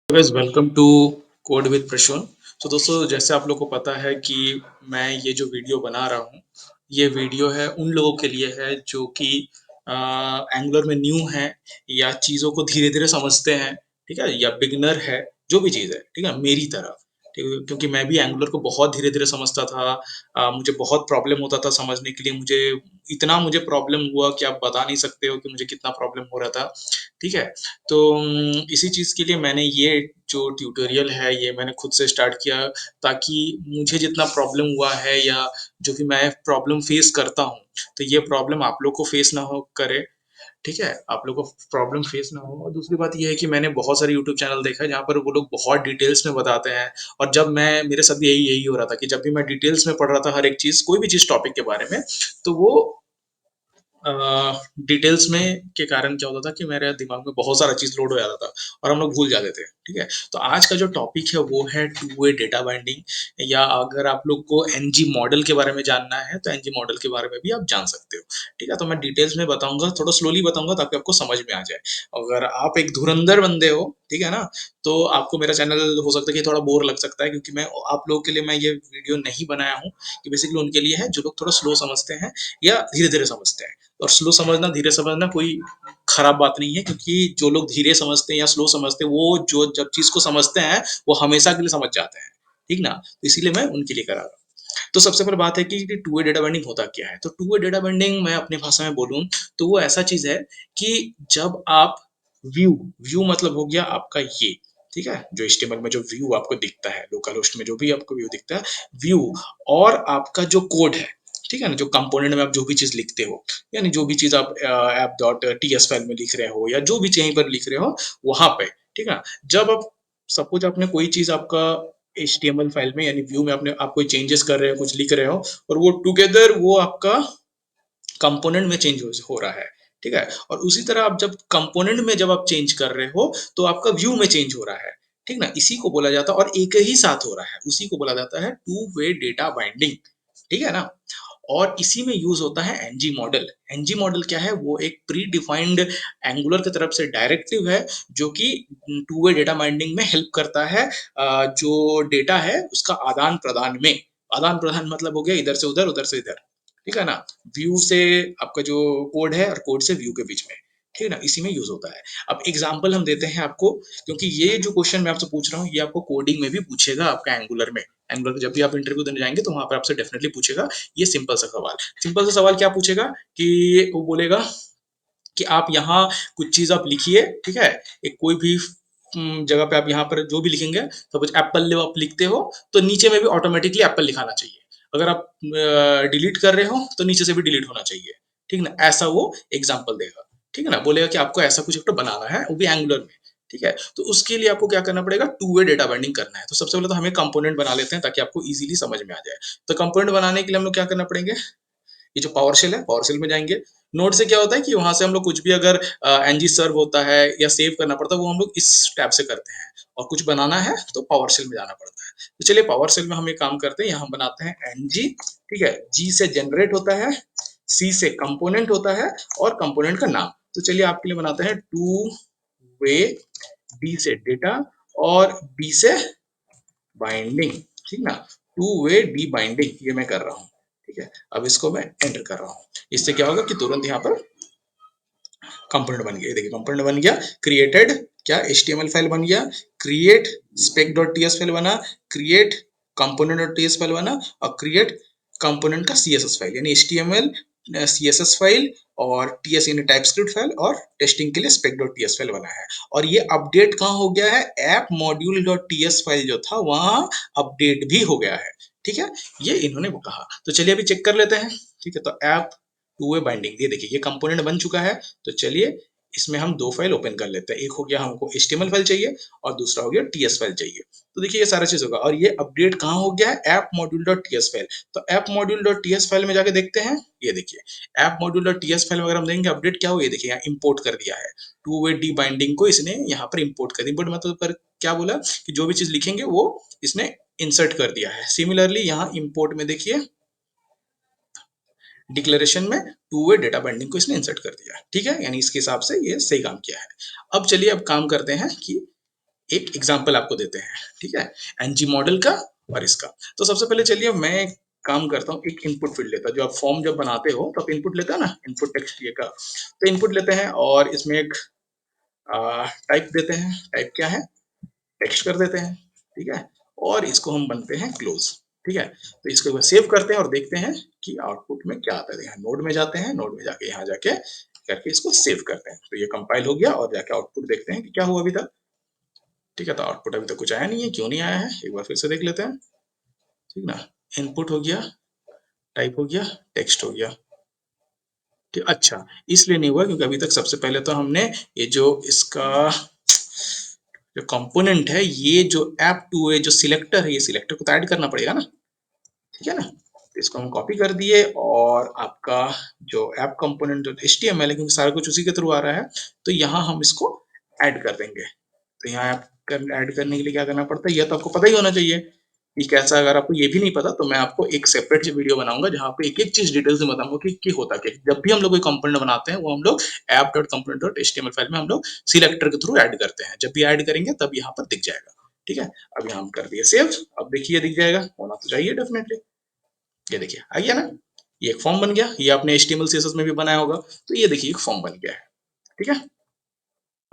Guys welcome to code with Prashun. तो दोस्तों जैसे आप लोग को पता है कि मैं ये जो वीडियो बना रहा हूँ, ये वीडियो है उन लोगों के लिए है जो कि एंगुलर में न्यू हैं या चीज़ों को धीरे-धीरे समझते हैं, ठीक है? या बिगिनर है, जो भी चीज़ है, ठीक है? मेरी तरह, ठीक है? क्योंकि मैं भी एंगुलर को बहुत धीरे-धीरे समझता था। मुझे बहुत प्रॉब्लम होता था समझने के लिए, मुझे प्रॉब्लम हुआ कि आप बता नहीं सकते हो कि मुझे कितना प्रॉब्लम हो रहा था, ठीक है? तो इसी चीज़ के लिए मैंने ये जो ट्यूटोरियल है ये मैंने खुद से स्टार्ट किया ताकि मुझे जितना प्रॉब्लम हुआ है या जो भी मैं प्रॉब्लम फेस करता हूँ, तो ये प्रॉब्लम आप लोग को फेस ना हो करे, ठीक है? आप लोग को प्रॉब्लम फेस ना हो। और दूसरी बात ये है कि मैंने बहुत सारे यूट्यूब चैनल देखा है जहाँ पर वो लोग बहुत डिटेल्स में बताते हैं। और जब मैं मेरे साथ भी यही यही हो रहा था कि जब भी मैं डिटेल्स में पढ़ रहा था हर एक चीज़, कोई भी चीज़ टॉपिक के बारे में, तो वो अ, डिटेल्स में के कारण क्या होता था कि मेरे दिमाग में बहुत सारा चीज़ लोड हो जाता था और हम लोग भूल जाते थे, ठीक है? तो आज का जो टॉपिक है वो है टू वे डेटा बाइंडिंग, या अगर आप लोग को एनजी मॉडल के बारे में जानना है तो एनजी मॉडल के बारे में भी आप जान सकते हो, ठीक है? तो मैं डिटेल्स में बताऊँगा, थोड़ा स्लोली बताऊँगा ताकि आपको समझ में आ जाए। अगर आप एक धुरंधर बंदे हो, ठीक है ना? तो आपको मेरा चैनल हो सकता है कि थोड़ा बोर लग सकता है, क्योंकि मैं आप लोगों के लिए मैं ये वीडियो नहीं बनाया हूँ, कि बेसिकली उनके लिए है जो लोग थोड़ा स्लो समझते हैं या धीरे-धीरे समझते हैं। और स्लो समझना, धीरे समझना कोई खराब बात नहीं है, क्योंकि जो लोग धीरे समझते हैं या स्लो समझते हैं, वो जो जब चीज़ को समझते हैं, वो हमेशा के लिए समझ जाते हैं, ठीक ना? तो इसीलिए मैं उनके लिए करा रहा हूँ। तो सबसे पहले बात है कि टू वे डेटा बाइंडिंग होता क्या है? तो टू वे डेटा बाइंडिंग मैं अपनी भाषा में बोलूँ, तो वो ऐसा चीज़ है कि जब आप व्यू व्यू मतलब हो गया आपका ये, ठीक है? जो एचटीएमएल में जो व्यू आपको दिखता है, लोकल होस्ट में जो भी आपको व्यू दिखता है, व्यू और आपका जो कोड है, ठीक है ना? जो कंपोनेंट में आप जो भी चीज़ लिखते हो, यानी जो भी चीज़ आप ऐप डॉट टीएस फाइल में लिख रहे हो या जो भी कहीं पर लिख रहे हो, वहाँ पे, ठीक है? जब आप सपोज़ आपने कोई चीज़ आपका एचटीएमएल फाइल में यानी व्यू में आप कोई चेंजेस कर रहे हो, कुछ लिख रहे हो, और वो टुगेदर वो आपका कंपोनेंट में चेंज हो रहा है, ठीक है? और उसी तरह आप जब कंपोनेंट में जब आप चेंज कर रहे हो, तो आपका व्यू में चेंज हो रहा है, ठीक ना? इसी को बोला जाता है, और एक ही साथ हो रहा है, उसी को बोला जाता है टू वे डेटा बाइंडिंग, ठीक है ना? और इसी में यूज़ होता है एनजी मॉडल। एनजी मॉडल क्या है? वो एक प्री डिफाइंड एंगुलर की तरफ से डायरेक्टिव है, जो कि टू वे डेटा बाइंडिंग में हेल्प करता है। जो डेटा है उसका आदान-प्रदान में। आदान-प्रदान मतलब हो गया इधर से उधर, उधर से इधर, ठीक है ना? व्यू से आपका जो कोड है और कोड से व्यू के बीच में, ठीक है ना? इसी में यूज़ होता है। अब एग्ज़ाम्पल हम देते हैं आपको, क्योंकि ये जो क्वेश्चन मैं आपसे पूछ रहा हूँ, ये आपको कोडिंग में भी पूछेगा आपका एंगुलर में। एंगुलर जब भी आप इंटरव्यू देने जाएँगे तो वहाँ पर आपसे डेफिनिटली पूछेगा ये सिंपल सा सवाल। सिंपल सा सवाल क्या पूछेगा कि वो बोलेगा कि आप यहाँ कुछ चीज़ आप लिखिए, ठीक है? एक कोई भी जगह पे आप यहाँ पर जो भी लिखेंगे, सपोज़ एप्पल आप लिखते हो, तो नीचे में भी ऑटोमैटिकली एप्पल लिखाना चाहिए। अगर आप डिलीट कर रहे हो, तो नीचे से भी डिलीट होना चाहिए, ठीक ना? ऐसा वो एग्ज़ाम्पल देगा, ठीक है ना? बोलेगा कि आपको ऐसा कुछ एक तो बनाना है, वो भी एंगुलर में, ठीक है? तो उसके लिए आपको क्या करना पड़ेगा? टू वे डेटा बाइंडिंग करना है। तो सबसे पहले तो हमें कंपोनेंट बना लेते हैं ताकि आपको ईज़िली समझ में आ जाए। तो कंपोनेंट बनाने के लिए हम लोग क्या करना पड़ेंगे? ये जो पावर शेल है, पावर शेल में जाएँगे। नोड से क्या होता है कि वहाँ से हम लोग कुछ भी अगर एनजी सर्व होता है या सेव करना पड़ता है, वो हम लोग इस टैब से करते हैं। और कुछ बनाना है तो पावर शेल में जाना पड़ता है। तो चलिए पावर शेल में हम एक काम करते हैं, यहाँ बनाते हैं एनजी, ठीक है? जी से जनरेट होता है, सी से कंपोनेंट होता है और कंपोनेंट का नाम। तो चलिए आपके लिए बनाते हैं टू वे, डी से डेटा और बी से बाइंडिंग, ठीक ना? टू वे डी बाइंडिंग ये मैं कर रहा हूँ, ठीक है? अब इसको मैं एंटर कर रहा हूँ। इससे क्या होगा कि तुरंत यहाँ पर कंपोनेंट बन गया। ये देखिए कंपोनेंट बन गया, क्रिएटेड क्या एचटीएमएल फाइल बन गया, create spec dot TS file बना, create component dot TS file बना और क्रिएट कंपोनेंट का सीएसएस फाइल, यानी एचटीएमएल सीएसएस फाइल और टीएस यानी टाइपस्क्रिप्ट फाइल और टेस्टिंग के लिए spec डॉट टीएस फाइल बना है। और ये अपडेट कहाँ हो गया है? App module dot TS file जो था वहां अपडेट भी हो गया है, ठीक है? ये इन्होंने वो कहा। तो चलिए अभी चेक कर लेते हैं, ठीक है? तो ऐप टू वे बाइंडिंग, ये देखिए ये कंपोनेंट बन चुका है। तो चलिए इसमें हम दो फाइल ओपन कर लेते हैं। एक हो गया हमको एचटीएमएल फाइल चाहिए और दूसरा हो गया टीएस फाइल चाहिए। तो देखिए ये सारा चीज होगा और ये अपडेट कहाँ हो गया है? App module dot TS file. तो app module dot TS file में जाके देखते हैं। ये देखिए app module dot TS file में अगर हम देंगे अपडेट क्या हो, ये देखिए यहाँ इंपोर्ट कर दिया है। टू वे डी बाइंडिंग को इसने यहाँ पर इंपोर्ट कर दिया। इंपोर्ट मतलब पर क्या बोला कि जो भी चीज लिखेंगे वो इसने इंसर्ट कर दिया है। सिमिलरली यहाँ इंपोर्ट में देखिए डिक्लेरेशन में टू वे डेटा बाइंडिंग को इसने इंसर्ट कर दिया, ठीक है? यानी इसके हिसाब से ये सही काम किया है। अब चलिए अब काम करते हैं कि एक एग्जांपल आपको देते हैं, ठीक है? एनजी मॉडल का और इसका। तो सबसे पहले चलिए मैं एक काम करता हूँ, एक इनपुट फील्ड लेता हूँ। जो आप फॉर्म जब बनाते हो तो आप इनपुट लेते हैं ना, इनपुट टेक्स्ट ये का। तो इनपुट लेते हैं और इसमें एक टाइप देते हैं। टाइप क्या है? टेक्स्ट कर देते हैं, ठीक है? और इसको हम बनते हैं क्लोज, ठीक है? तो इसको एक बार सेव करते हैं और देखते हैं कि आउटपुट में क्या आता है। यहाँ नोड में जाते हैं, नोड में जाके यहाँ जाके करके इसको सेव करते हैं। तो ये कंपाइल हो गया और जाके आउटपुट देखते हैं कि क्या हुआ अभी तक। ठीक है, तो आउटपुट अभी तक कुछ आया नहीं है, क्यों नहीं आया है? एक बार फिर से देख लेते हैं, ठीक ना? इनपुट हो गया, टाइप हो गया, टेक्स्ट हो गया। ठीक, अच्छा, इसलिए नहीं हुआ क्योंकि अभी तक सबसे पहले तो हमने ये जो इसका जो कंपोनेंट है, ये जो ऐप टू है, जो सिलेक्टर है, ये सिलेक्टर को तो ऐड करना पड़ेगा ना, ठीक है ना? तो इसको हम कॉपी कर दिए और आपका जो ऐप कंपोनेंट जो HTML है, क्योंकि सारा कुछ उसी के थ्रू आ रहा है, तो यहाँ हम इसको ऐड कर देंगे। तो यहाँ ऐड करने के लिए क्या करना पड़ता है, यह तो आपको पता ही होना चाहिए कि कैसा। अगर आपको ये भी नहीं पता तो मैं आपको एक सेपरेट वीडियो बनाऊंगा जहाँ पे एक एक चीज डिटेल से बताऊंगा कि होता क्या। जब भी हम लोग कोई कंपोनेंट बनाते हैं वो हम लोग app.component.html फाइल में हम लोग सिलेक्टर के थ्रू ऐड करते हैं। जब भी ऐड करेंगे तब यहाँ पर दिख जाएगा, ठीक है? अब यहाँ हम कर दिए सेव। अब देखिए दिख जाएगा, होना तो चाहिए डेफिनेटली। ये देखिए आ गया ना, ये एक फॉर्म बन गया। ये आपने HTML CSS में भी बनाया होगा, तो ये देखिए एक फॉर्म बन गया है, ठीक है?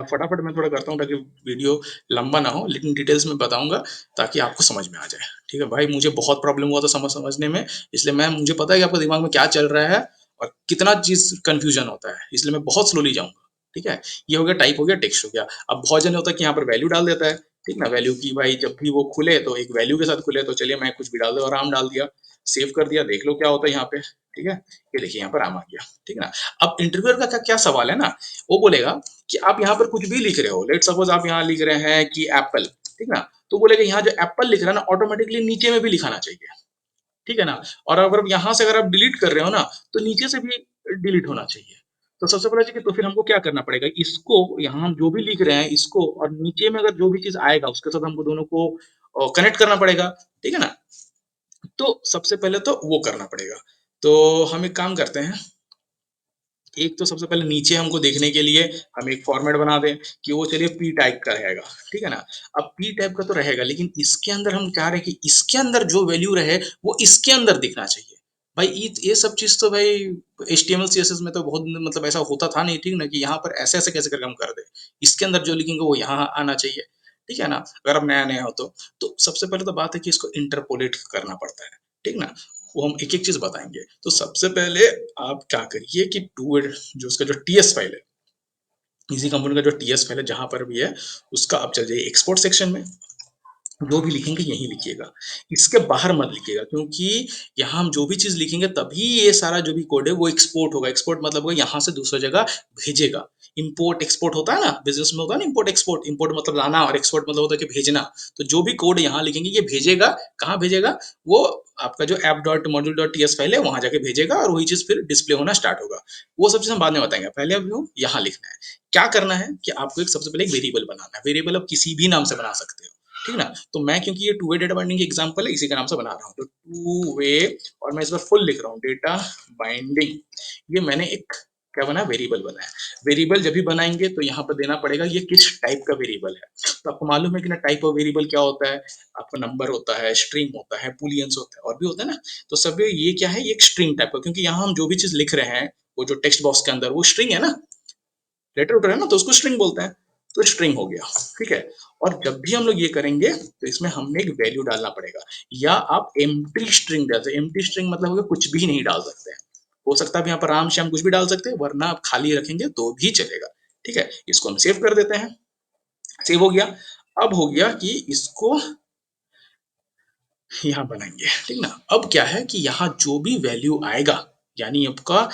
फटाफट मैं थोड़ा करता हूँ ताकि वीडियो लंबा ना हो, लेकिन डिटेल्स में बताऊंगा ताकि आपको समझ में आ जाए, ठीक है भाई? मुझे बहुत प्रॉब्लम हुआ था समझने में, इसलिए मुझे पता है कि आपके दिमाग में क्या चल रहा है और कितना चीज कंफ्यूजन होता है, इसलिए मैं बहुत स्लोली जाऊंगा, ठीक है? ये हो गया, टाइप हो गया, टेक्स्ट हो गया। अब बहुत जन होता है कि यहाँ पर वैल्यू डाल देता है, ठीक ना? वैल्यू की भाई जब भी वो खुले तो एक वैल्यू के साथ खुले, तो चलिए मैं कुछ भी डाल दो, आराम डाल दिया, सेव कर दिया, देख लो क्या होता है यहाँ पे, ठीक है? ये देखिए यहाँ पर आम आ गया, ठीक है ना? अब इंटरव्यूअर का क्या सवाल है ना, वो बोलेगा कि आप यहाँ पर कुछ भी लिख रहे हो, लेट सपोज आप यहाँ लिख रहे हैं कि एप्पल, ठीक ना? तो बोलेगा यहाँ जो एप्पल लिख रहा है ना, ऑटोमेटिकली नीचे में भी लिखाना चाहिए, ठीक है ना? और अगर यहाँ से अगर आप डिलीट कर रहे हो ना, तो नीचे से भी डिलीट होना चाहिए। तो सबसे पहले चीज, तो फिर हमको क्या करना पड़ेगा, इसको यहाँ हम जो भी लिख रहे हैं इसको, और नीचे में अगर जो भी चीज आएगा उसके साथ हमको दोनों को कनेक्ट करना पड़ेगा, ठीक है ना? तो सबसे पहले तो वो करना पड़ेगा। तो हम एक काम करते हैं, एक तो सबसे पहले नीचे हमको देखने के लिए हम एक फॉर्मेट बना दें कि वो चलिए पी टाइप का रहेगा, ठीक है ना? अब पी टाइप का तो रहेगा, लेकिन इसके अंदर हम चाह रहे हैं कि इसके अंदर जो वैल्यू रहे वो इसके अंदर दिखना चाहिए। भाई ये सब चीज तो भाई HTML CSS में तो बहुत मतलब ऐसा होता था नहीं, ठीक ना? कि यहाँ पर ऐसे ऐसे कैसे करके हम कर दे, इसके अंदर जो लिखेंगे वो यहाँ आना चाहिए, ठीक है ना? अगर आप नया नया हो तो सबसे पहले तो बात है कि इसको इंटरपोलेट करना पड़ता है, ठीक ना? वो हम एक एक चीज बताएंगे। तो सबसे पहले आप क्या करिए कि टू जो उसका जो टीएस फाइल है, इसी कंपनी का जो टीएस फाइल है जहां पर भी है, उसका आप चल जाइए एक्सपोर्ट सेक्शन में। जो भी लिखेंगे यही लिखिएगा, इसके बाहर मत लिखिएगा, क्योंकि यहाँ हम जो भी चीज लिखेंगे तभी ये सारा जो भी कोड है वो एक्सपोर्ट होगा। एक्सपोर्ट मतलब होगा यहाँ से दूसरी जगह भेजेगा। इंपोर्ट एक्सपोर्ट होता है ना, बिजनेस में होता है ना, इंपोर्ट एक्सपोर्ट। इंपोर्ट मतलब लाना और एक्सपोर्ट मतलब होता है कि भेजना। तो जो भी कोड यहाँ लिखेंगे ये भेजेगा, कहाँ भेजेगा? वो आपका जो app dot module dot TS file है वहां जाके भेजेगा, और वही चीज फिर डिस्प्ले होना स्टार्ट होगा। वो सब चीज हम बाद में बताएंगे, पहले अभी यहाँ लिखना है। क्या करना है कि आपको एक सबसे पहले एक वेरिएबल बनाना है। वेरिएबल आप किसी भी नाम से बना सकते हो, ठीक ना? तो मैं, क्योंकि ये टू वे डेटा बाइंडिंग की एग्जांपल है, इसी के नाम से बना रहा हूँ, तो टू वे, और मैं इस बार फुल लिख रहा हूँ, डेटा बाइंडिंग। ये मैंने एक क्या बना, वेरिएबल बनाया। वेरिएबल जब भी बनाएंगे तो यहाँ पर देना पड़ेगा ये किस टाइप का वेरिएबल है। तो आपको मालूम है कि ना टाइप ऑफ वेरिएबल क्या होता है? आपका नंबर होता है, स्ट्रिंग होता है, बुलियंस होता है, और भी होता है ना। तो सब ये क्या है, ये एक स्ट्रिंग टाइप का, क्योंकि यहाँ हम जो भी चीज लिख रहे हैं वो जो टेक्स्ट बॉक्स के अंदर वो स्ट्रिंग है ना, लेटर उटर है ना, तो उसको स्ट्रिंग बोलते हैं। तो स्ट्रिंग हो गया, ठीक है? और जब भी हम लोग ये करेंगे तो इसमें हमने एक वैल्यू डालना पड़ेगा, या आप एम्प्टी स्ट्रिंग डालते हैं। एम्प्टी स्ट्रिंग मतलब होगा कुछ भी नहीं डाल सकते हैं। हो सकता है यहाँ पर राम श्याम कुछ भी डाल सकते हैं, वरना आप खाली रखेंगे तो भी चलेगा, ठीक है? इसको हम सेव कर देते हैं। सेव हो गया। अब हो गया कि इसको यहाँ बनाएंगे, ठीक ना? अब क्या है कि यहाँ जो भी वैल्यू आएगा, यानी आपका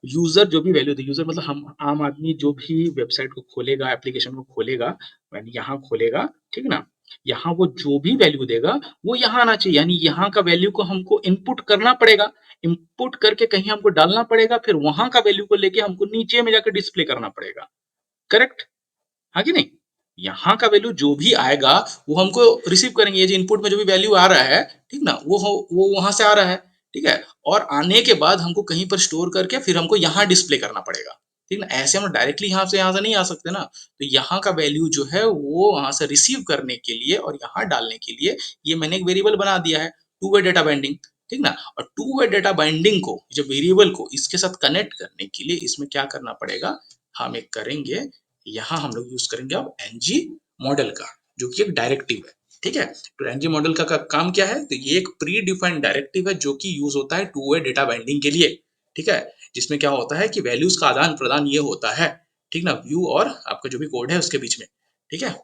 यूजर जो भी वैल्यू दे, यूजर मतलब हम आम आदमी जो भी वेबसाइट को खोलेगा, एप्लीकेशन को खोलेगा, यानी यहाँ खोलेगा, ठीक ना? यहाँ वो जो भी वैल्यू देगा वो यहाँ आना चाहिए, यानी यहाँ का वैल्यू को हमको इनपुट करना पड़ेगा। इनपुट करके कहीं हमको डालना पड़ेगा, फिर वहां का वैल्यू को लेके हमको नीचे में जाकर डिस्प्ले करना पड़ेगा। करेक्ट? हाँ कि नहीं? यहाँ का वैल्यू जो भी आएगा वो हमको रिसीव करेंगे। ये जो इनपुट में जो भी वैल्यू आ रहा है, ठीक ना, वो वहां से आ रहा है, ठीक है? और आने के बाद हमको कहीं पर स्टोर करके फिर हमको यहाँ डिस्प्ले करना पड़ेगा। ठीक ना? ऐसे हम डायरेक्टली यहाँ से नहीं आ सकते ना, तो यहाँ का वैल्यू जो है वो वहाँ से रिसीव करने के लिए और यहाँ डालने के लिए ये मैंने एक वेरिएबल बना दिया है, टू वे डेटा बाइंडिंग, ठीक ना? और टू वे डेटा बाइंडिंग को, जो वेरिएबल को इसके साथ कनेक्ट करने के लिए इसमें क्या करना पड़ेगा, हम एक करेंगे, यहाँ हम लोग यूज करेंगे अब एनजी मॉडल का, जो कि एक डायरेक्टिव है, ठीक है? तो एनजी मॉडल का काम क्या है, तो ये एक प्री डिफाइंड डायरेक्टिव है जो कि यूज होता है टू वे डेटा बाइंडिंग के लिए, ठीक है? जिसमें क्या होता है कि वैल्यूज का आदान प्रदान ये होता है, ठीक ना, व्यू और आपका जो भी कोड है उसके बीच में, ठीक है?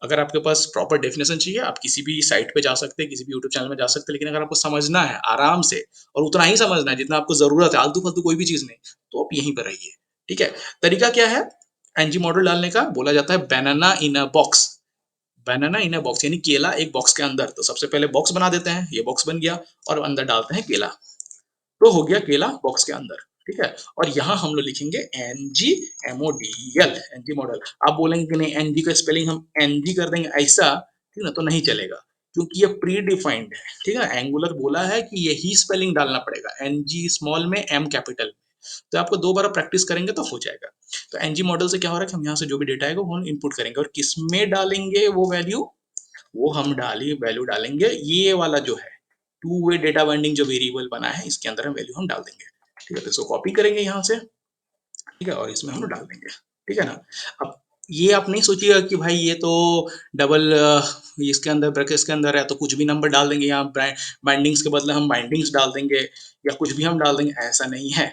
अगर आपके पास प्रॉपर डेफिनेशन चाहिए, आप किसी भी साइट पे जा सकते हैं, किसी भी यूट्यूब चैनल में जा सकते हैं, लेकिन अगर आपको समझना है आराम से और उतना ही समझना है जितना आपको जरूरत है, आलतू फालतू कोई भी चीज नहीं, तो आप यहीं पर रहिए, ठीक है? तरीका क्या है एनजी मॉडल डालने का? बोला जाता है बनाना इन अ बॉक्स, बनाना इन अ बॉक्स यानी केला एक बॉक्स के अंदर। तो सबसे पहले बॉक्स बना देते हैं, ये बॉक्स बन गया और अंदर डालते हैं केला, तो हो गया केला बॉक्स के अंदर, ठीक है? और यहाँ हम लोग लिखेंगे एनजी एमओडीएल, एनजी मॉडल। आप बोलेंगे कि नहीं एनजी का स्पेलिंग हम एनजी कर देंगे ऐसा, ठीक ना, तो नहीं चलेगा, क्योंकि ये प्री डिफाइंड है, ठीक है? एंगुलर बोला है कि यही स्पेलिंग डालना पड़ेगा, एनजी स्मॉल में एम कैपिटल, तो आपको दो बार प्रैक्टिस करेंगे तो हो जाएगा। तो एनजी मॉडल से क्या हो रहा है कि हम यहाँ से जो भी डेटा आएगा वो इनपुट करेंगे और किसमें डालेंगे वो वैल्यू, वो हम डाली वैल्यू डालेंगे ये वाला जो है टू वे डेटा बाइंडिंग जो वेरिएबल बना है इसके अंदर हम वैल्यू हम डाल देंगे, ठीक है? तो इसको कॉपी करेंगे यहाँ से, ठीक है, और इसमें हम डाल देंगे, ठीक है ना? अब ये आप नहीं सोचिएगा कि भाई ये तो डबल इसके अंदर ब्रैकेट्स के अंदर है तो कुछ भी नंबर डाल देंगे, यहाँ बाइंडिंग्स के बदले हम बाइंडिंग्स डाल देंगे या कुछ भी हम डाल देंगे, ऐसा नहीं है,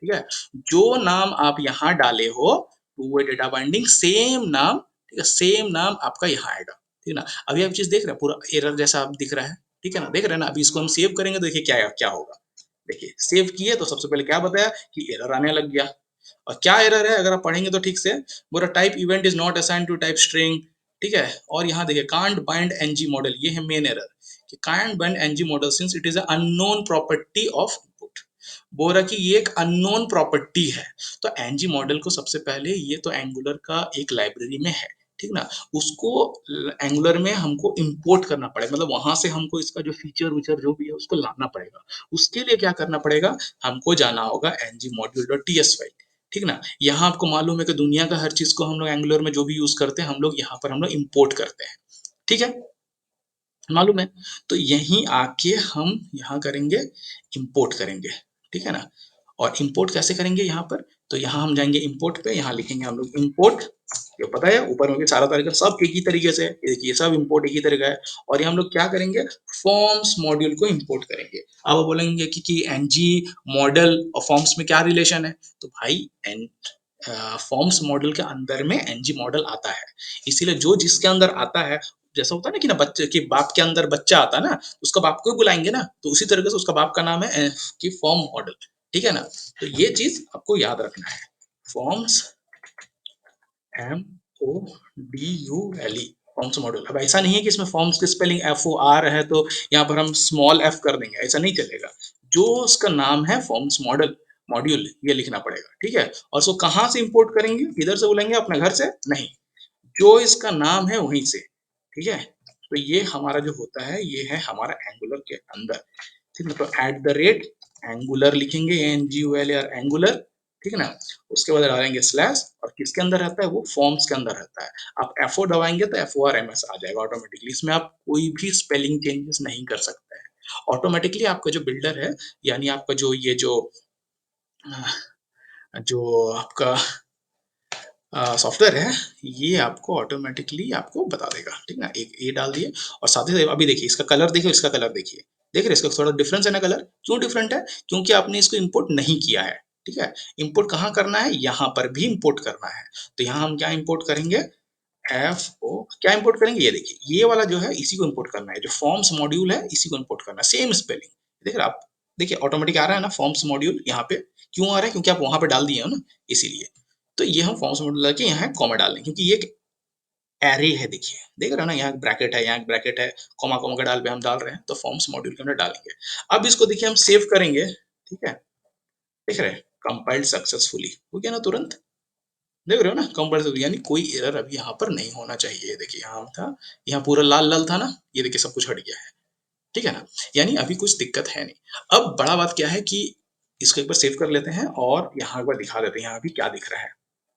ठीक है? जो नाम आप यहाँ डाले हो two way data binding, same नाम, ठीक है, सेम नाम आपका यहाँ आएगा, ठीक है ना? अभी आप चीज देख रहे हैं, पूरा एरर जैसा आप दिख रहा है, ठीक है ना, देख रहे हैं ना? अभी इसको हम सेव करेंगे तो देखिए क्या क्या होगा। देखिए सेव किए तो सबसे पहले क्या बताया कि एरर आने लग गया, और क्या एरर है अगर आप पढ़ेंगे तो ठीक से, बोला type event is not assigned to type string, ठीक है? और यहाँ देखिए कांट बाइंड एनजी मॉडल, ये है मेन एरर कि can't bind NG model since it is unknown property of input, बोल रहा कि ये एक अननोन प्रॉपर्टी है। तो एनजी मॉडल को सबसे पहले, ये तो एंगुलर का एक लाइब्रेरी में है, ठीक ना, उसको एंगुलर में हमको इंपोर्ट करना पड़ेगा, मतलब वहां से हमको इसका जो फीचर विचर जो भी है उसको लाना पड़ेगा। उसके लिए क्या करना पड़ेगा, हमको जाना होगा NG module dot T S file, ठीक ना? यहाँ आपको मालूम है कि दुनिया का हर चीज को हम लोग एंगुलर में जो भी यूज करते हैं हम लोग यहाँ पर हम लोग इम्पोर्ट करते हैं, ठीक है, मालूम है? तो यहीं आके हम यहाँ करेंगे, इंपोर्ट करेंगे, ठीक है ना? और इंपोर्ट कैसे करेंगे यहाँ पर, तो यहाँ हम जाएंगे इंपोर्ट पे, यहाँ लिखेंगे हम लोग इंपोर्ट, ये पता है ऊपर में भी सारा तरीका सब एक ही तरीके से है, ये देखिए सब इंपोर्ट एक ही तरीका है। और ये हम लोग क्या करेंगे, फॉर्म्स मॉड्यूल को इंपोर्ट करेंगे। अब आप बोलेंगे कि एनजी मॉडल और फॉर्म्स में क्या रिलेशन है, तो भाई एन फॉर्म्स मॉडल के अंदर में एनजी मॉडल आता है, इसीलिए जो जिसके अंदर आता है, जैसा होता है ना कि ना बच्चे के बाप के अंदर बच्चा आता है ना, उसका बाप को ही बुलाएंगे ना, तो उसी तरीके से उसका बाप का नाम है कि फॉर्म मॉडल, ठीक है ना? तो ये चीज आपको याद रखना है, forms, M O D U L E, forms model. अब ऐसा नहीं है कि इसमें फॉर्म्स की स्पेलिंग एफ ओ आर है तो यहाँ पर हम स्मॉल एफ कर देंगे, ऐसा नहीं चलेगा। जो उसका नाम है फॉर्म्स मॉडल मॉड्यूल ये लिखना पड़ेगा, ठीक है? और उसको कहाँ से इंपोर्ट करेंगे, किधर से बोलेंगे, अपने घर से नहीं, जो इसका नाम है वहीं से, ठीक है? तो ये हमारा जो होता है ये है हमारा एंगुलर के अंदर, ठीक है? तो एट द रेट एंगुलर लिखेंगे, N G U L R Angular, ठीक है ना? उसके बाद डालेंगे स्लैश, और किसके अंदर रहता है वो फॉर्म्स के अंदर रहता है। आप एफ ओ दबाएंगे तो F O R M S आ जाएगा ऑटोमेटिकली, इसमें आप कोई भी स्पेलिंग चेंजेस नहीं कर सकते हैं, ऑटोमेटिकली आपका जो बिल्डर है, यानी आपका जो ये जो आपका सॉफ्टवेयर है, ये आपको ऑटोमेटिकली आपको बता देगा, ठीक ना? एक ए डाल दिए, और साथ ही अभी देखिए इसका कलर देखिए, इसका कलर देखिए, देख रहे हैं इसका थोड़ा डिफरेंस है ना कलर, क्यों डिफरेंट है, क्योंकि आपने इसको इंपोर्ट नहीं किया है, ठीक है? इंपोर्ट कहाँ करना है, यहाँ पर भी इंपोर्ट करना है, तो यहाँ हम क्या इंपोर्ट करेंगे, एफ ओ, क्या इंपोर्ट करेंगे, ये देखिए ये वाला जो है इसी को इंपोर्ट करना है, जो फॉर्म्स मॉड्यूल है इसी को इंपोर्ट करना है, सेम स्पेलिंग, देख रहे हैं आप, देखिए ऑटोमेटिक आ रहा है ना फॉर्म्स मॉड्यूल, यहाँ पे क्यों आ रहा है, क्योंकि आप वहां पे डाल दिए हो ना, इसीलिए। तो ये हम फॉर्म्स मॉड्यूल लगा के यहाँ कॉमा डाल दें, क्योंकि ये एक एरे है, देखिए देख रहे हो ना, यहाँ ब्रैकेट है, यहाँ ब्रैकेट है, कॉमा कॉमा का डाल पे हम डाल रहे हैं, तो फॉर्म्स मॉड्यूल के अंदर डालेंगे। अब इसको देखिए हम सेव करेंगे, ठीक है, देख रहे हैं कंपाइल्ड सक्सेसफुली हो गया ना तुरंत, देख रहे हो ना कंपाइल्ड, यानी कोई एरर अभी यहाँ पर नहीं होना चाहिए। देखिए यहाँ था, यहाँ पूरा लाल लाल था ना, ये देखिए सब कुछ हट गया है, ठीक है ना, यानी अभी कुछ दिक्कत है नहीं। अब बड़ा बात क्या है कि इसको एक बार सेव कर लेते हैं और यहाँ एक बार दिखा देते हैं यहाँ अभी क्या दिख रहा है।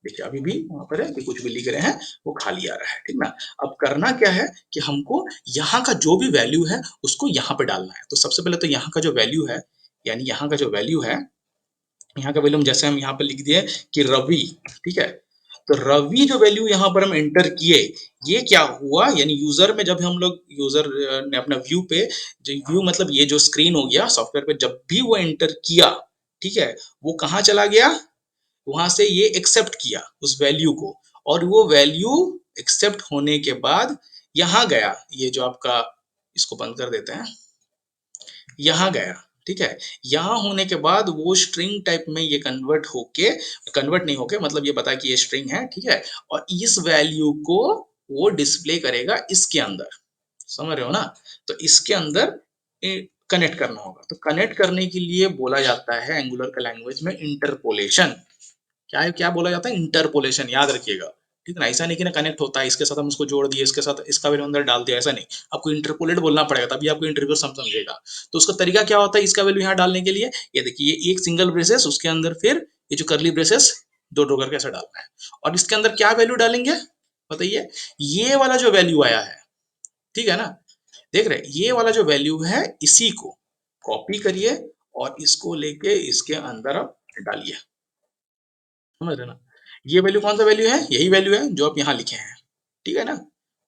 देखिए अभी भी वहाँ पर है कि कुछ भी लिख रहे हैं वो खाली आ रहा है, ठीक ना? अब करना क्या है कि हमको यहाँ का जो भी वैल्यू है उसको यहाँ पे डालना है। तो सबसे पहले तो यहाँ का जो वैल्यू है, यानी यहाँ का जो वैल्यू है, यहाँ का वैल्यू जैसे हम यहाँ पे लिख दिए कि रवि, ठीक है? तो रवि जो वैल्यू यहाँ पर हम एंटर किए, ये क्या हुआ, यानी यूजर में जब हम लोग यूजर ने अपना व्यू पे, जो व्यू मतलब ये जो स्क्रीन हो गया सॉफ्टवेयर पे, जब भी वो एंटर किया, ठीक है, वो कहाँ चला गया, वहां से ये एक्सेप्ट किया उस वैल्यू को, और वो वैल्यू एक्सेप्ट होने के बाद यहाँ गया, ये जो आपका, इसको बंद कर देते हैं, यहाँ गया, ठीक है? यहाँ होने के बाद वो स्ट्रिंग टाइप में ये कन्वर्ट नहीं होके, मतलब ये बता कि ये स्ट्रिंग है, ठीक है? और इस वैल्यू को वो डिस्प्ले करेगा इसके अंदर, समझ रहे हो ना? तो इसके अंदर कनेक्ट करना होगा। तो कनेक्ट करने के लिए बोला जाता है एंगुलर का लैंग्वेज में इंटरपोलेशन। क्या बोला जाता है, इंटरपोलेशन, याद रखिएगा, ठीक है ना? ऐसा नहीं कि ना कनेक्ट होता है इसके साथ हम उसको जोड़ दिए, इसके साथ इसका वैल्यू अंदर डाल दिया, ऐसा नहीं, आपको इंटरपोलेट बोलना पड़ेगा तभी आपको इंटरव्यू समझेगा। तो उसका तरीका क्या होता है इसका वैल्यू यहाँ डालने के लिए, ये देखिए, ये एक सिंगल ब्रेसेस, उसके अंदर फिर ये जो करली ब्रेसेस दो दो करके ऐसा डालना है, और इसके अंदर क्या वैल्यू डालेंगे बताइए, ये वाला जो वैल्यू आया है, ठीक है ना? देख रहे, ये वाला जो वैल्यू है इसी को कॉपी करिए और इसको लेके इसके अंदर आप डालिए, समझ रहे ना? ये वैल्यू कौन सा वैल्यू है, यही वैल्यू है जो आप यहाँ लिखे हैं, ठीक है ना?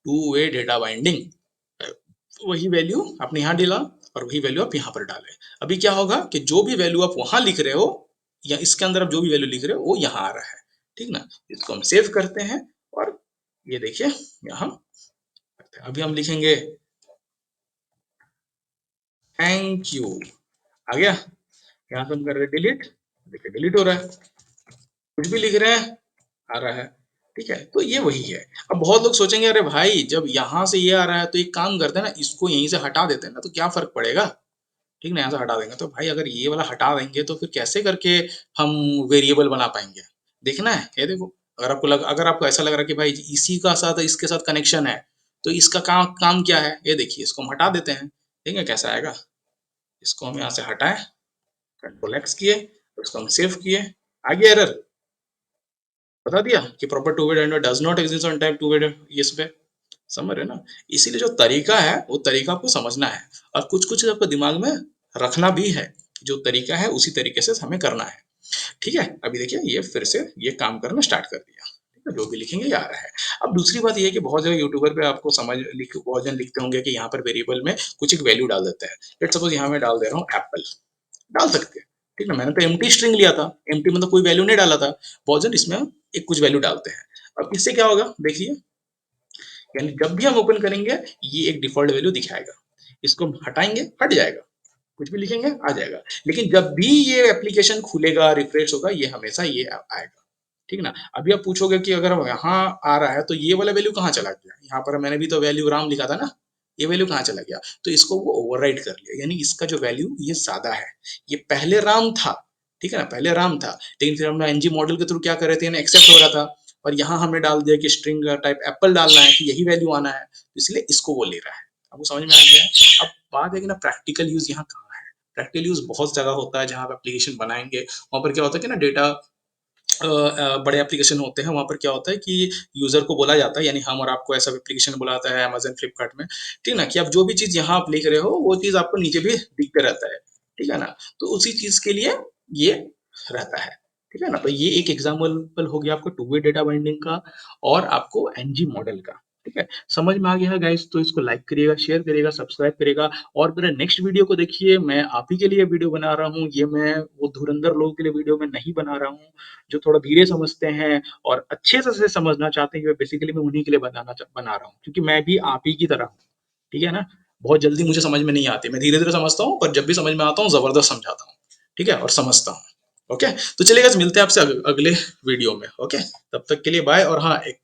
टू वे डेटा बाइंडिंग, वही वैल्यू आपने यहाँ डाला और वही वैल्यू आप यहाँ पर डालें। अभी क्या होगा कि जो भी वैल्यू आप वहां लिख रहे हो या इसके अंदर आप जो भी वैल्यू लिख रहे हो वो यहाँ आ रहा है, ठीक ना? इसको हम सेव करते हैं और ये देखिए यहाँ अभी हम लिखेंगे थैंक यू, आ गया। यहाँ से हम कर रहे हैं डिलीट, देखिए डिलीट हो रहा है, कुछ भी लिख रहे हैं आ रहा है, ठीक है? तो ये वही है। अब बहुत लोग सोचेंगे अरे भाई जब यहाँ से ये आ रहा है तो एक काम करते हैं ना, इसको यहीं से हटा देते हैं ना, तो क्या फर्क पड़ेगा, ठीक ना? यहाँ से हटा देंगे तो भाई अगर ये वाला हटा देंगे तो फिर कैसे करके हम वेरिएबल बना पाएंगे, देखना है ये देखो। अगर आपको ऐसा लग रहा है कि भाई इसी का साथ इसके साथ कनेक्शन है, तो इसका काम काम क्या है, ये देखिए इसको हम हटा देते हैं, देखेंगे कैसा आएगा। इसको हम यहाँ से हटाएं, कंट्रोल एक्स किए, उसको हम सेव किए, आ गया एरर, बता दिया कि proper two way does not exist on type two way, इस पे समझ रहे ना? इसीलिए जो तरीका है वो तरीका आपको समझना है और कुछ कुछ आपको दिमाग में रखना भी है, जो तरीका है उसी तरीके से हमें करना है, ठीक है? अभी देखिए ये फिर से ये काम करना स्टार्ट कर दिया, ठीक है? जो भी लिखेंगे ये आ रहा है। अब दूसरी बात ये है कि बहुत जगह यूट्यूबर पे आपको बहुत जन लिखते होंगे कि यहाँ पर वेरिएबल में कुछ एक वैल्यू डाल देते हैं। लेट्स सपोज यहाँ मैं डाल दे रहा हूँ एप्पल, डाल सकते हैं, ठीक है? मैंने तो एम्प्टी स्ट्रिंग लिया था, एम्प्टी मतलब कोई वैल्यू नहीं डाला था। बहुत जन इसमें एक कुछ वैल्यू डालते हैं। अब इससे क्या होगा देखिए, यानी जब भी हम ओपन करेंगे ये एक डिफॉल्ट वैल्यू दिखाएगा, इसको हम हटाएंगे हट जाएगा, कुछ भी लिखेंगे आ जाएगा। लेकिन जब भी ये एप्लीकेशन खुलेगा रिफ्रेश होगा ये हमेशा ये आएगा, ठीक ना? अभी आप पूछोगे कि अगर यहाँ आ रहा है तो ये वाला वैल्यू कहाँ चला गया, यहाँ पर मैंने भी तो वैल्यू राम लिखा था ना, ये वैल्यू कहाँ चला गया, तो इसको वो ओवरराइट कर लिया, यानी इसका जो वैल्यू ये ज्यादा है, ये पहले राम था, ठीक है ना? पहले राम था, लेकिन फिर हमने एनजी मॉडल के थ्रू क्या कर रहे थे, एक्सेप्ट हो रहा था, और यहाँ हमने डाल दिया कि स्ट्रिंग टाइप एप्पल डालना है कि यही वैल्यू आना है, इसलिए इसको वो ले रहा है। आपको समझ में आ गया है? अब बात है कि ना प्रैक्टिकल यूज यहाँ कहाँ है। प्रैक्टिकल यूज बहुत जगह होता है, जहाँ आप एप्लीकेशन बनाएंगे वहां पर क्या होता है कि ना डेटा बड़े एप्लीकेशन होते हैं, वहां पर क्या होता है कि यूजर को बोला जाता है, यानी हम और आपको ऐसा एप्लीकेशन बुलाता है अमेजन फ्लिपकार्ट में, ठीक ना, कि आप जो भी चीज यहाँ आप लिख रहे हो वो चीज आपको नीचे भी दिखते रहता है, ठीक है ना? तो उसी चीज के लिए ये रहता है, ठीक है ना? तो ये एक एग्जाम्पल हो गया आपको टू वे डेटा बाइंडिंग का और आपको एनजी मॉडल का, ठीक है? समझ में आ गया है गाइस? तो इसको लाइक करिएगा, शेयर करिएगा, सब्सक्राइब करिएगा, और मेरे नेक्स्ट वीडियो को देखिए। मैं आप ही के लिए वीडियो बना रहा हूँ, ये मैं वो धुरंधर लोगों के लिए वीडियो में नहीं बना रहा हूँ जो थोड़ा धीरे समझते हैं और अच्छे से समझना चाहते हैं, बेसिकली मैं उन्हीं के लिए बना रहा हूँ, क्योंकि मैं भी आप ही की तरह हूँ, ठीक है ना? बहुत जल्दी मुझे समझ में नहीं आती, मैं धीरे धीरे समझता हूँ, पर जब भी समझ में आता हूँ जबरदस्त समझाता हूँ, ठीक है, और समझता हूँ। ओके, तो चलिए गाइस मिलते हैं आपसे अगले वीडियो में। ओके, तब तक के लिए बाय। और हाँ, एक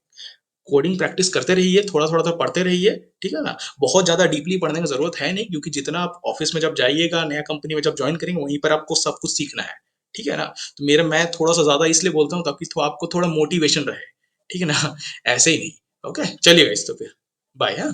कोडिंग प्रैक्टिस करते रहिए, थोड़ा थोड़ा तो पढ़ते रहिए, ठीक है ना? बहुत ज्यादा डीपली पढ़ने की जरूरत है नहीं, क्योंकि जितना आप ऑफिस में जब जाइएगा, नया कंपनी में जब ज्वाइन करेंगे, वहीं पर आपको सब कुछ सीखना है, ठीक है ना? तो मैं थोड़ा सा ज्यादा इसलिए बोलता हूँ ताकि आपको थोड़ा मोटिवेशन रहे, ठीक है ना? ऐसे ही नहीं। ओके, चलिए गाइस, तो फिर बाय। हाँ।